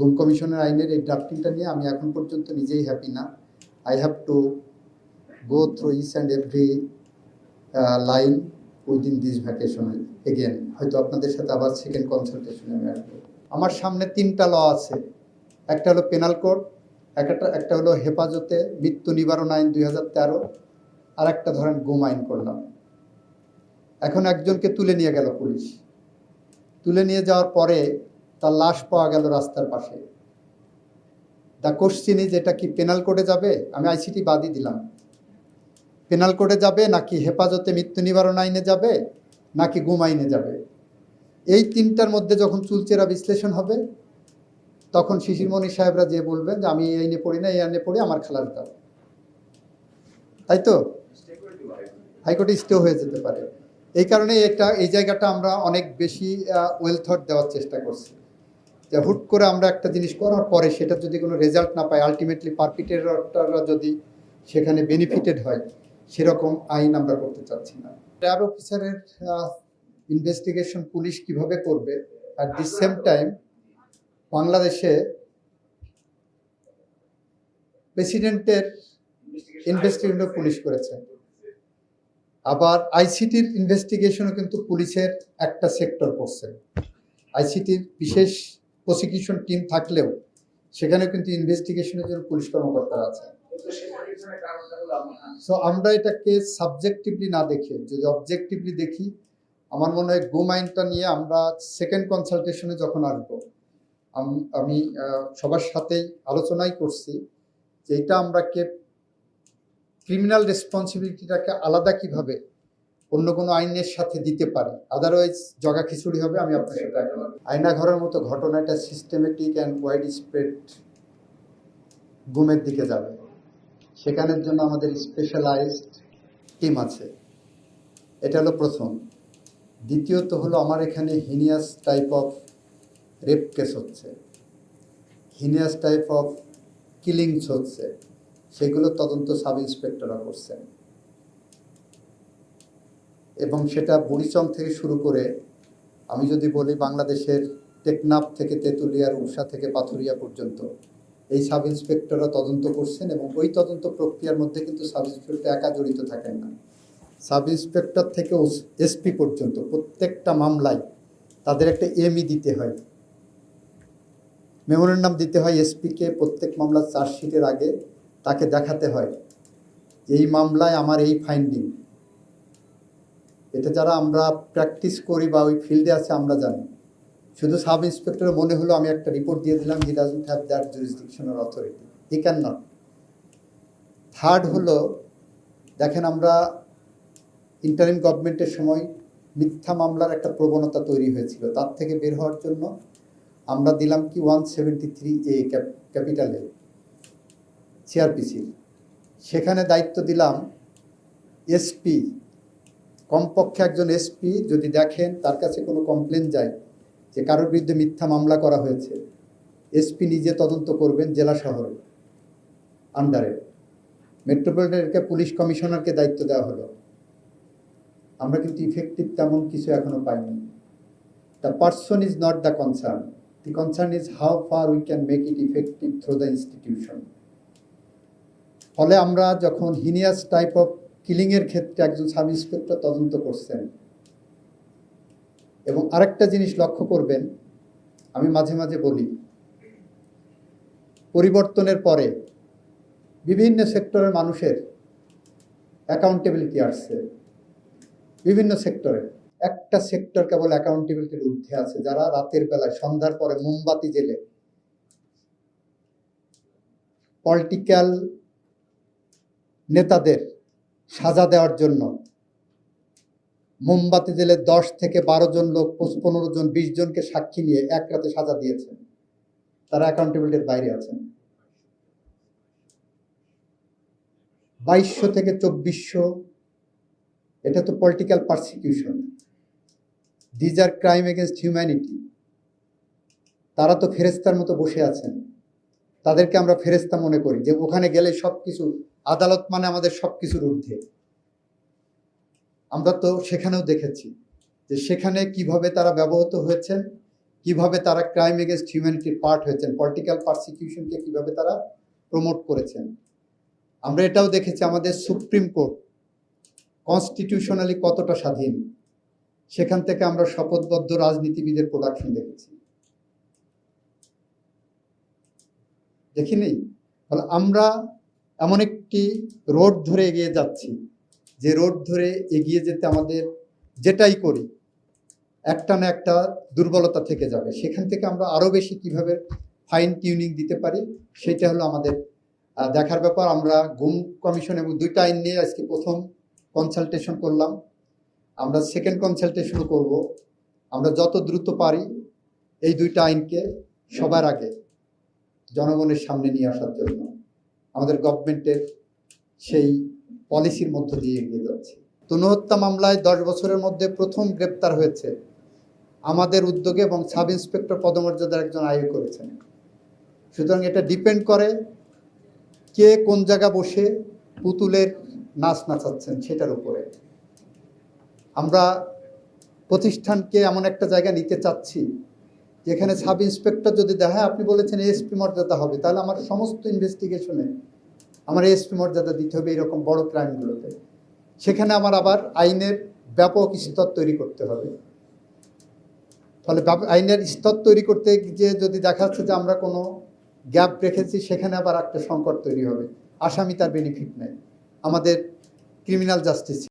গুম কমিশনের আইনের এই ড্রাফটিংটা নিয়ে আমি এখন পর্যন্ত নিজেই হ্যাপি না। I have to go through each and every line within this vacation again. হয়তো আপনাদের সাথে আবার সেকেন্ড কনসালটেশনে আমি আসবো। আমার সামনে 3টা ল আছে। একটা হলো পেনাল কোড, একটা হলো হেফাজতে মৃত্যু নিবারণ আইন 2013, আর একটা ধরেন গুম আইন করলাম। এখন একজনকে তুলে নিয়ে গেল পুলিশ, তুলে নিয়ে যাওয়ার পরে তার লাশ পাওয়া গেল রাস্তার পাশে। দ্য কোশ্চিন ইজ, এটা কি পেনাল কোডে যাবে? আমি আইসিটি বাদই দিলাম। পেনাল কোডে যাবে নাকি হেফাজতে মৃত্যু নিবারণ আইনে যাবে নাকি গুম আইনে যাবে? এই 3টার মধ্যে যখন চুলচেরা বিশ্লেষণ হবে তখন শিশিরমণি সাহেবরা যে বলবেন যে আমি এই আইনে পড়ি না, এই আইনে পড়ি, আমার খালাস দাও। তাই তো হাইকোর্টে স্টে হয়ে যেতে পারে। এই কারণে এই জায়গাটা আমরা অনেক বেশি ওয়েল থট দেওয়ার চেষ্টা করছি, যে হুট করে আমরা একটা জিনিস করার পরে সেটা যদি কোনো রেজাল্ট না পায়, আলটিমেটলি পারপিটেটররা যদি সেখানে বেনিফিটেড হয়, সেরকম আইন আমরা করতে চাচ্ছি না। র্যাব অফিসারের ইনভেস্টিগেশন পুলিশ কিভাবে করবে, অ্যাট দি সেম টাইম বাংলাদেশে প্রেসিডেন্টের ইনভেস্টিগেশন পুলিশ করেছে, আবার আইসিটির ইনভেস্টিগেশনও কিন্তু পুলিশের একটা সেক্টর করছে। আইসিটির বিশেষ প্রসিকিউশন টিম থাকলেও সেখানে কিন্তু ইনভেস্টিগেশনের জন্য পুলিশ কর্মকর্তারা আছে। সো আমরা এটাকে সাবজেক্টিভলি না দেখে যদি অবজেক্টিভলি দেখি, আমার মনে হয় গুম আইনটা নিয়ে আমরা সেকেন্ড কনসালটেশনে যখন আসবো, আমি সবার সাথেই আলোচনাই করছি যে এটা আমরা ক্রিমিনাল রেসপন্সিবিলিটিটাকে আলাদা কিভাবে অন্য কোনো আইনের সাথে দিতে পারি, আদারওয়াইজ জগা খিচুড়ি হবে। আমি আপনার সাথে একমত। আয়নাঘরের মতো ঘটনাটা সিস্টেমেটিক অ্যান্ড ওয়াইড স্প্রেড গুমের দিকে যাবে, সেখানের জন্য আমাদের স্পেশালাইজড টিম আছে। এটা হলো প্রথম। দ্বিতীয়ত হলো আমার এখানে heinous type of rape case হচ্ছে, হিনিয়াস টাইপ অফ কিলিংস হচ্ছে, সেগুলো তদন্ত সাব ইন্সপেক্টররা করছেন, এবং সেটা বুড়িচং থেকে শুরু করে আমি যদি বলি বাংলাদেশের টেকনাফ থেকে তেঁতুলিয়ার উষা থেকে পাথুরিয়া পর্যন্ত এই সাব ইন্সপেক্টররা তদন্ত করছেন। এবং ওই তদন্ত প্রক্রিয়ার মধ্যে কিন্তু সাব ইন্সপেক্টর একা জড়িত থাকেন না, সাব ইন্সপেক্টর থেকে এসপি পর্যন্ত প্রত্যেকটা মামলায় তাদের একটা এমই দিতে হয়, মেমোরেন্ডাম দিতে হয় এসপিকে। প্রত্যেক মামলার চার্জশিটের আগে তাকে দেখাতে হয় এই মামলায় আমার এই ফাইন্ডিং। এটা যারা আমরা প্র্যাকটিস করি বা ওই ফিল্ডে আছে আমরা জানি। শুধু সাব ইন্সপেক্টরের মনে হলো আমি একটা রিপোর্ট দিয়ে দিলাম, he doesn't have that jurisdiction or authority, he can not. Third হলো, দেখেন আমরা ইন্টারিম গভর্নমেন্টের সময় মিথ্যা মামলার একটা প্রবণতা তৈরি হয়েছিল, তার থেকে বের হওয়ার জন্য আমরা দিলাম কি 173A ক্যাপিটালে সিআরপিসির, সেখানে দায়িত্ব দিলাম এসপি। কমপক্ষে একজন এসপি যদি দেখেন তার কাছে কোনো কমপ্লেন যায় যে কারোর বিরুদ্ধে মিথ্যা মামলা করা হয়েছে, এসপি নিজে তদন্ত করবেন জেলা শহরে আন্ডারে। মেট্রোপলিটনকে পুলিশ কমিশনারকে দায়িত্ব দেওয়া হলো। আমরা কিন্তু ইফেক্টিভ তেমন কিছু এখনো পাইনি। The person is not the concern, the concern is how far we can make it effective through the institution. ফলে আমরা যখন হিনিয়াস টাইপ অফ কিলিংয়ের ক্ষেত্রে একজন সাব ইন্সপেক্টর তদন্ত করছেন, এবং আরেকটা জিনিস লক্ষ্য করবেন, আমি মাঝে মাঝে বলি পরিবর্তনের পরে বিভিন্ন সেক্টরের মানুষের অ্যাকাউন্টেবিলিটি আসছে, বিভিন্ন সেক্টরে। একটা সেক্টর কেবল অ্যাকাউন্টেবিলিটির ঊর্ধ্বে আছে, যারা রাতের বেলায় সন্ধ্যার পরে মোমবাতি জেলে পলিটিক্যাল নেতাদের সাজা দেওয়ার জন্য মোমবাতি জেলে 10 থেকে 12 জন লোক, 15 জন, 20 জনকে সাক্ষী নিয়ে এক রাতে সাজা দিয়েছেন, তারা অ্যাকাউন্টেবিলিটির বাইরে আছেন। 2200 থেকে 2400, এটা তো political persecution, these are crime against humanity. তারা তো ফেরেস্তার মতো বসে আছেন, তাদেরকে আমরা ফেরেস্তা মনে করি, যে ওখানে গেলে সব কিছু, আদালত মানে আমাদের সব কিছুর ঊর্ধ্বে। আমরা তো সেখানেও দেখেছি যে সেখানে কিভাবে তারা ব্যবহৃত হয়েছেন কিভাবে তারা ক্রাইম এগেনস্ট হিউম্যানিটির পার্ট হয়েছেন, পলিটিক্যাল পারসিকিউশনকে কিভাবে তারা প্রমোট করেছেন। আমরা এটাও দেখেছি আমাদের সুপ্রিম কোর্ট কনস্টিটিউশনালি কতটা স্বাধীন, সেখান থেকে আমরা শপথবদ্ধ রাজনীতিবিদের প্রোডাকশন দেখেছি, দেখিনি? ফলে আমরা এমন একটি রোড ধরে এগিয়ে যাচ্ছি, যে রোড ধরে এগিয়ে যেতে আমাদের যেটাই করি একটা না একটা দুর্বলতা থেকে যাবে। সেখান থেকে আমরা আরও বেশি কিভাবে ফাইন টিউনিং দিতে পারি, সেটা হলো আমাদের দেখার ব্যাপার। আমরা গুম কমিশন এবং 2টা আইন নিয়ে আজকে প্রথম কনসালটেশন করলাম, আমরা সেকেন্ড কনসালটেশনও করব। আমরা যত দ্রুত পারি এই 2টা আইনকে সবার আগে জনগণের সামনে নিয়ে আসার জন্য আমাদের গভর্নমেন্টের সেই পলিসির মধ্য দিয়ে এগিয়ে যাচ্ছে। তনু হত্যা মামলায় 10 বছরের মধ্যে প্রথম গ্রেপ্তার হয়েছে আমাদের উদ্যোগে, এবং সাব ইন্সপেক্টর পদমর্যাদার একজন আইও করেছেন। সুতরাং এটা ডিপেন্ড করে কে কোন জায়গা বসে পুতুলের নাচ নাচাচ্ছেন সেটার উপরে। আমরা প্রতিষ্ঠানকে এমন একটা জায়গা নিতে চাচ্ছি যেখানে সাব ইন্সপেক্টর যদি দেখা, আপনি বলেছেন এএসপি মর্যাদা হবে, তাহলে আমার সমস্ত ইনভেস্টিগেশনে আমার এএসপি মর্যাদা দিতে হবে এরকম বড় ক্রাইমগুলোতে। সেখানে আমার আবার আইনের ব্যাপক স্তর তৈরি করতে হবে। ফলে আইনের স্তর তৈরি করতে গিয়ে যদি দেখা যাচ্ছে যে আমরা কোনো গ্যাপ রেখেছি, সেখানে আবার একটা সংকট তৈরি হবে, আসামি তার বেনিফিট নেই, আমাদের ক্রিমিনাল জাস্টিস